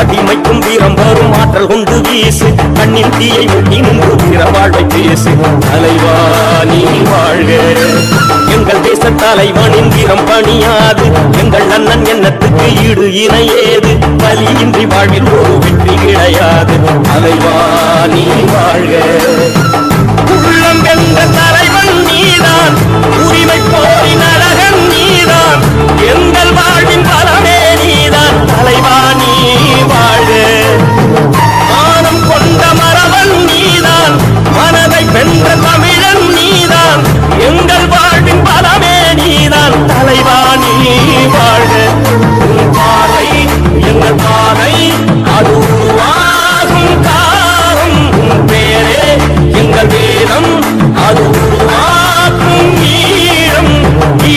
அடிமைக்கும் வீரம் வரும் ஆற்றல் கொண்டு வீசு கண்ணின் தீயை முட்டி நின்று வீர வாழ்வை பேசு தலைவா நீ வாழ்க எங்கள் தேச தலைவனின் வீரம் பணியாது எங்கள் அண்ணன் எண்ணத்துக்கு ஈடு இணையேது பலியின்றி வாழ்வில் ஒரு வெற்றி கிடையாது தலைவா நீ வாழ்க உள்ளம் வென்ற தலைவன் நீதான் உரிமை போரின் அழகன் நீதான் எங்கள் வாழ்வின் பலமே நீதான் தலைவா நீ வாழ்க மானம் கொண்ட மரவன் நீதான் மனதை வென்ற தமிழன் நீதான் எங்கள் வாழ்வின் பலமே நீதான் தலைவா நீ வாழ்க பாதை எங்கள் பாதை அது உருவாகும் காலம் பேரே எங்கள் வேதம் அது உருவாக்கும் ஈழம்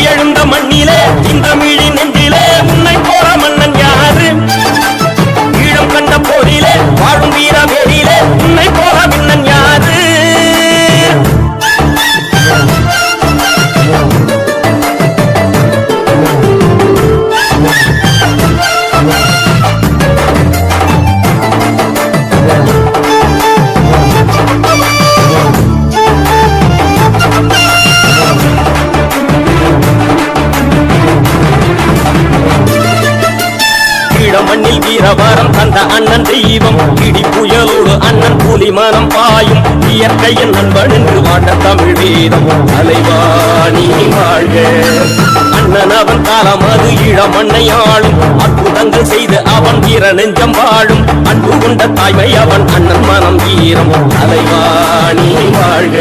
எழுந்த மண்ணிலே இந்த மிழி நெஞ்சிலே உன்னை போற மன்னன் யாரு ஈழம் கண்ட போரிலே வாழும் வீர வேரிலே உன்னை போற மன்னன் யாரு மண்ணில் வீரவரம் தந்த அண்ணன் தெய்வம் இடி புயலோடு அண்ணன் கூலி மனம் பாயும் இயற்கையின் நண்பன் என்று வாட்ட தமிழ் வீரம் தலைவா நீ வாழ்க அண்ணன் அவன் காலம் அது ஈழ மண்ணை ஆளும் அற்புதங்கள் செய்து அவன் வீர நெஞ்சம் வாழும் அன்பு கொண்ட தாய்மை அவன் அண்ணன் மனம் வீரம் தலைவா நீ வாழ்க